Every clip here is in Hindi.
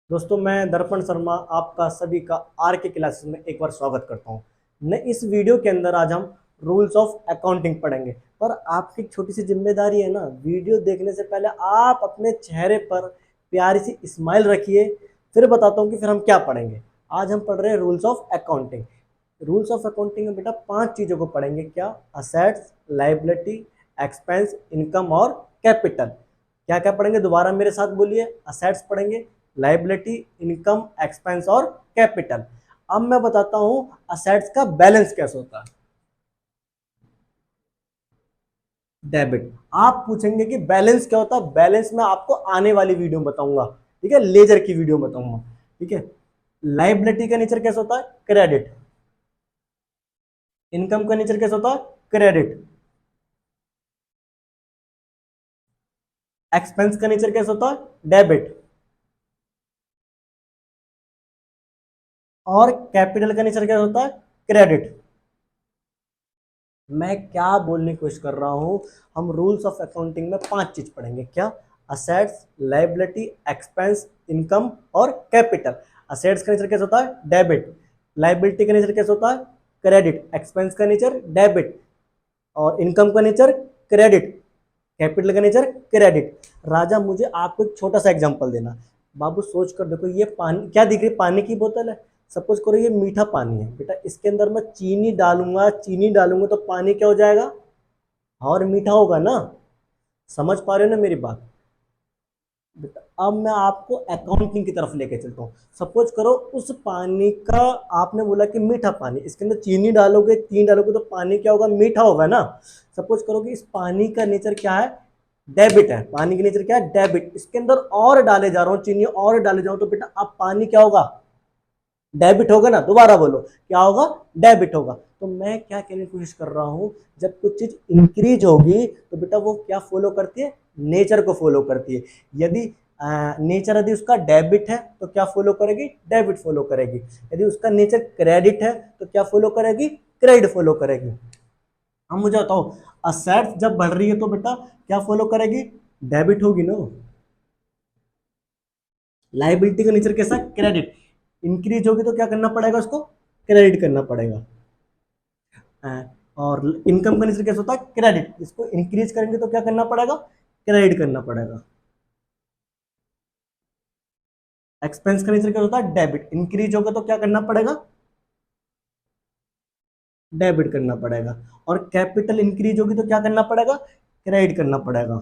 दोस्तों, मैं दर्पण शर्मा आपका सभी का आर के क्लासेस में एक बार स्वागत करता हूं। इस वीडियो के अंदर आज हम रूल्स ऑफ अकाउंटिंग पढ़ेंगे। पर आपकी एक छोटी सी जिम्मेदारी है ना, वीडियो देखने से पहले आप अपने चेहरे पर प्यारी सी स्माइल रखिए। फिर बताता हूं कि फिर हम क्या पढ़ेंगे। आज हम पढ़ रहे हैं rules of accounting. Rules of accounting में बेटा 5 चीज़ों को पढ़ेंगे। क्या? असेट्स, लाइबिलिटी, एक्सपेंस, इनकम और कैपिटल। क्या क्या पढ़ेंगे? दोबारा मेरे साथ बोलिए। असेट्स पढ़ेंगे, लाइबिलिटी, इनकम, एक्सपेंस और कैपिटल। अब मैं बताता हूं असेट्स का बैलेंस कैसे होता है। डेबिट। आप पूछेंगे कि बैलेंस क्या होता है। बैलेंस मैं आपको आने वाली वीडियो में बताऊंगा। ठीक है, लेजर की वीडियो में बताऊंगा। ठीक है। लाइबिलिटी का नेचर कैसा होता है? क्रेडिट। इनकम का नेचर कैसा होता है? क्रेडिट। एक्सपेंस का नेचर कैसा होता है? डेबिट। और कैपिटल का नेचर कैसा होता है? क्रेडिट। मैं क्या बोलने की कोशिश कर रहा हूं, हम रूल्स ऑफ अकाउंटिंग में 5 चीज पढ़ेंगे। क्या? असेट्स, लाइबिलिटी, एक्सपेंस, इनकम और कैपिटल। असेट्स का नेचर कैसा होता है? डेबिट। लाइबिलिटी का नेचर कैसा होता है? क्रेडिट। एक्सपेंस का नेचर डेबिट। और इनकम का नेचर क्रेडिट। कैपिटल का नेचर क्रेडिट। राजा, मुझे आपको एक छोटा सा एग्जांपल देना। बाबू सोच कर देखो, ये पानी क्या दिख रही है? पानी की बोतल है। सपोज करो ये मीठा पानी है बेटा, इसके अंदर मैं चीनी डालूंगा, चीनी डालूंगा तो पानी क्या हो जाएगा? और मीठा होगा ना। समझ पा रहे हो ना मेरी बात? बेटा अब मैं आपको अकाउंटिंग की तरफ लेके चलता हूँ। सपोज करो उस पानी का, आपने बोला कि मीठा पानी, इसके अंदर चीनी डालोगे, चीनी डालोगे तो पानी क्या होगा? मीठा होगा ना। सपोज करो कि इस पानी का नेचर क्या है? डेबिट है। पानी का नेचर क्या है? डेबिट। इसके अंदर और डाले जा रहा हूँ, चीनी और डाले जाऊँ तो बेटा अब पानी क्या होगा? डेबिट होगा ना। दोबारा बोलो, क्या होगा? डेबिट होगा। तो मैं क्या कहने की कोशिश कर रहा हूं, जब कुछ चीज इंक्रीज होगी तो बेटा वो क्या फॉलो करती है? नेचर को फॉलो करती है। यदि नेचर यदि उसका डेबिट है तो क्या फॉलो करेगी? डेबिट फॉलो करेगी। यदि उसका नेचर क्रेडिट है तो क्या फॉलो करेगी? क्रेडिट फॉलो करेगी। अब मुझे बताओ, असेट्स जब बढ़ रही है तो बेटा क्या फॉलो करेगी? डेबिट होगी ना। लाइबिलिटी का नेचर कैसा? क्रेडिट। इंक्रीज होगी तो क्या करना पड़ेगा उसको? क्रेडिट करना पड़ेगा। और इनकम का नेचर कैसा होता है? क्रेडिट। इसको इंक्रीज करेंगे तो क्या करना पड़ेगा? क्रेडिट करना पड़ेगा। एक्सपेंस का नेचर क्या होता है? डेबिट। इंक्रीज होगा तो क्या करना पड़ेगा? डेबिट करना पड़ेगा। और कैपिटल इंक्रीज होगी तो क्या करना पड़ेगा? क्रेडिट करना पड़ेगा।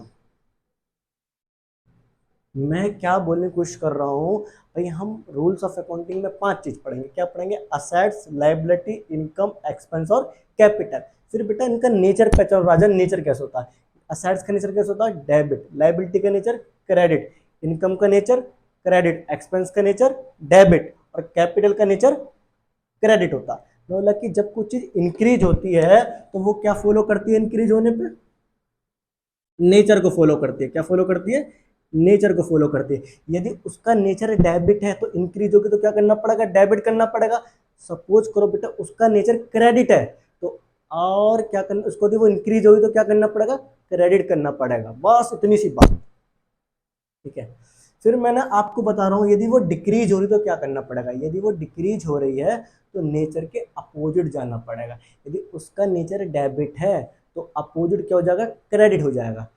मैं क्या बोलने की कोशिश कर रहा हूँ भाई, हम रूल्स ऑफ अकाउंटिंग में 5 चीज पढ़ेंगे। क्या पढ़ेंगे? असेट्स, लाइबिलिटी, इनकम, एक्सपेंस और कैपिटल। फिर बेटा इनका नेचर पहचान। राजन, नेचर कैसे होता है? असेट्स का नेचर कैसे होता है? डेबिट। लाइबिलिटी का नेचर क्रेडिट। इनकम का नेचर क्रेडिट। एक्सपेंस का नेचर डेबिट। और कैपिटल का नेचर क्रेडिट होता है। मतलब कि जब कुछ चीज इंक्रीज होती है तो वो क्या फॉलो करती है? इंक्रीज होने पे नेचर को फॉलो करती है। क्या फॉलो करती है? नेचर को फॉलो करती है। यदि उसका नेचर डेबिट है तो इंक्रीज होगी तो क्या करना पड़ेगा? डेबिट करना पड़ेगा। सपोज करो बेटा उसका नेचर क्रेडिट है तो और क्या करना उसको? यदि वो इंक्रीज होगी तो क्या करना पड़ेगा? क्रेडिट करना पड़ेगा। बस इतनी सी बात। ठीक है। फिर मैंने आपको बता रहा हूं, यदि वो डिक्रीज हो रही तो क्या करना पड़ेगा? यदि वो डिक्रीज हो रही है तो नेचर के अपोजिट जाना पड़ेगा। यदि उसका नेचर डेबिट है तो अपोजिट क्या हो जाएगा? क्रेडिट हो जाएगा।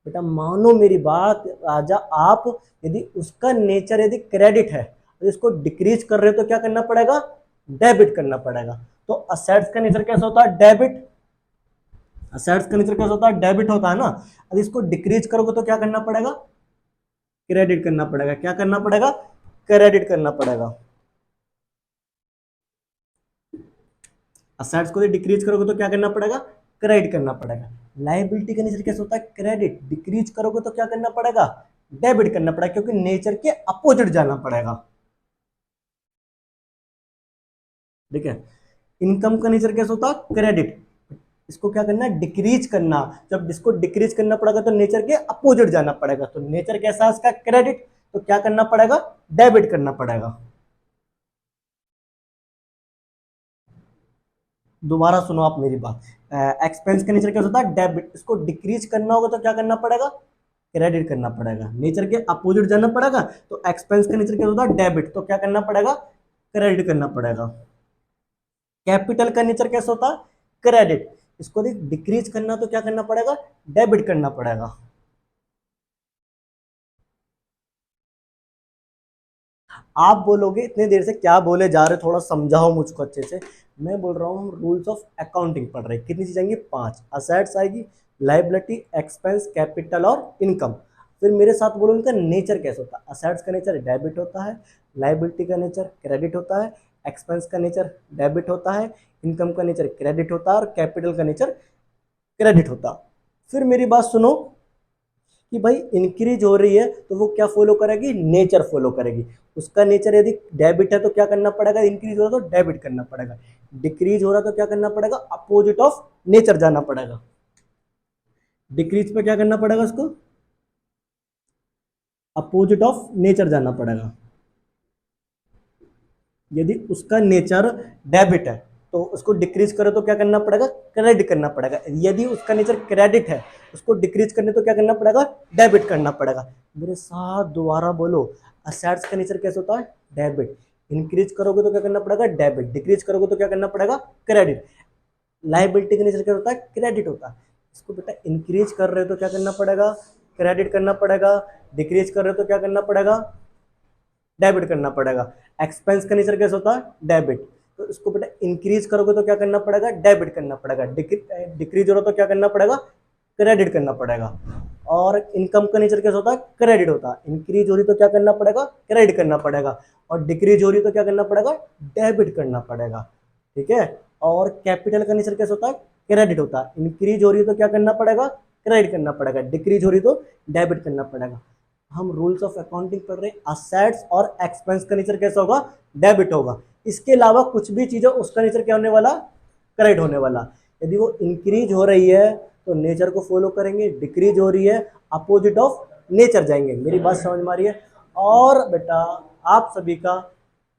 बेटा मानो मेरी बात राजा, आप यदि उसका नेचर यदि क्रेडिट है तो इसको डिक्रीज कर रहे हो तो क्या करना पड़ेगा? डेबिट करना पड़ेगा। तो असेट्स का नेचर कैसा होता है? डेबिट। असेट्स का नेचर कैसा होता है? डेबिट होता है ना। अब इसको डिक्रीज करोगे तो क्या करना पड़ेगा? क्रेडिट करना पड़ेगा। क्या करना पड़ेगा? क्रेडिट करना पड़ेगा। असेट्स को डिक्रीज करोगे तो क्या करना पड़ेगा? क्रेडिट करना पड़ेगा। लाइबिलिटी का नेचर कैसे होता है? क्रेडिट। डिक्रीज करोगे तो क्या करना पड़ेगा? डेबिट करना पड़ेगा, क्योंकि नेचर के अपोजिट जाना पड़ेगा। ठीक है। इनकम का नेचर कैसे होता है? क्रेडिट। इसको क्या करना है? डिक्रीज करना। जब इसको डिक्रीज करना पड़ेगा तो नेचर के अपोजिट जाना पड़ेगा। तो नेचर कैसा है इसका? क्रेडिट। तो क्या करना पड़ेगा? डेबिट करना पड़ेगा। दोबारा सुनो आप मेरी बात। एक्सपेंस का नेचर क्या होता है? डेबिट। इसको डिक्रीज करना होगा तो क्या करना पड़ेगा? क्रेडिट करना पड़ेगा, नेचर के अपोजिट जाना पड़ेगा। तो एक्सपेंस का नेचर क्या होता है, डेबिट, तो क्या करना पड़ेगा, क्रेडिट करना पड़ेगा। कैपिटल का नेचर कैसा होता है, क्रेडिट, इसको देख डिक्रीज करना तो क्या करना पड़ेगा, डेबिट करना पड़ेगा। आप बोलोगे इतनी देर से क्या बोले जा रहे, थोड़ा समझाओ मुझको अच्छे से। मैं बोल रहा हूँ रूल्स ऑफ अकाउंटिंग पढ़ रहे हैं, कितनी चीज आएंगी, 5 असेट्स आएगी, लाइबिलिटी, एक्सपेंस, कैपिटल और इनकम। फिर मेरे साथ बोलो इनका नेचर कैसे होता है। असेट्स का नेचर डेबिट होता है, लाइबिलिटी का नेचर क्रेडिट होता है, एक्सपेंस का नेचर डेबिट होता है, इनकम का नेचर क्रेडिट होता है और कैपिटल का नेचर क्रेडिट होता है। फिर मेरी बात सुनो कि भाई इंक्रीज हो रही है तो वो क्या फॉलो करेगी, नेचर फॉलो करेगी। उसका नेचर यदि डेबिट है तो क्या करना पड़ेगा, इंक्रीज हो रहा तो डेबिट करना पड़ेगा। डिक्रीज हो रहा तो क्या करना पड़ेगा, अपोजिट ऑफ नेचर जाना पड़ेगा। डिक्रीज पे क्या करना पड़ेगा, उसको अपोजिट ऑफ नेचर जाना पड़ेगा। यदि उसका नेचर डेबिट है तो उसको डिक्रीज करो तो क्या करना पड़ेगा, क्रेडिट करना पड़ेगा। यदि उसका नेचर क्रेडिट है उसको डिक्रीज करने तो क्या करना पड़ेगा, डेबिट करना पड़ेगा। मेरे साथ दोबारा बोलो, असेट्स का नेचर कैसे होता है, डेबिट, इंक्रीज करोगे तो क्या करना पड़ेगा, डेबिट, डिक्रीज करोगे तो क्या करना पड़ेगा, क्रेडिट। लाइबिलिटी का नेचर क्या होता है, क्रेडिट होता है। इसको बेटा इंक्रीज कर रहे हो तो क्या करना पड़ेगा, क्रेडिट करना पड़ेगा, डिक्रीज कर रहे हो तो क्या करना पड़ेगा, डेबिट करना पड़ेगा। एक्सपेंस का नेचर कैसे होता है, डेबिट, तो इसको बेटा इंक्रीज करोगे तो क्या करना पड़ेगा, डेबिट करना पड़ेगा। डिक्रीज हो रहा तो क्या करना पड़ेगा, क्रेडिट करना पड़ेगा। और इनकम का नेचर कैसा होता है, क्रेडिट होता है। इंक्रीज हो रही तो क्या करना पड़ेगा, क्रेडिट करना पड़ेगा। और डिक्रीज हो रही तो क्या करना पड़ेगा, डेबिट करना पड़ेगा। ठीक है। और कैपिटल का नेचर कैसा होता है, क्रेडिट होता है। इंक्रीज हो रही तो क्या करना पड़ेगा, क्रेडिट करना पड़ेगा। डिक्रीज हो रही तो डेबिट करना पड़ेगा। हम रूल्स ऑफ अकाउंटिंग पढ़ रहे हैं, असेट्स और एक्सपेंस का नेचर कैसा होगा, डेबिट होगा। इसके अलावा कुछ भी चीज है उसका नेचर क्या होने वाला, क्रेडिट होने वाला। यदि वो इंक्रीज हो रही है तो नेचर को फॉलो करेंगे, डिक्रीज हो रही है अपोजिट ऑफ नेचर जाएंगे। मेरी बात समझ में आ रही है। और बेटा आप सभी का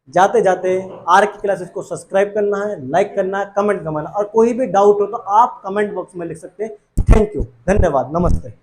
जाते जाते आर की क्लासेस को सब्सक्राइब करना है, लाइक करना है, कमेंट करना, और कोई भी डाउट हो तो आप कमेंट बॉक्स में लिख सकते हैं। थैंक यू, धन्यवाद, नमस्ते।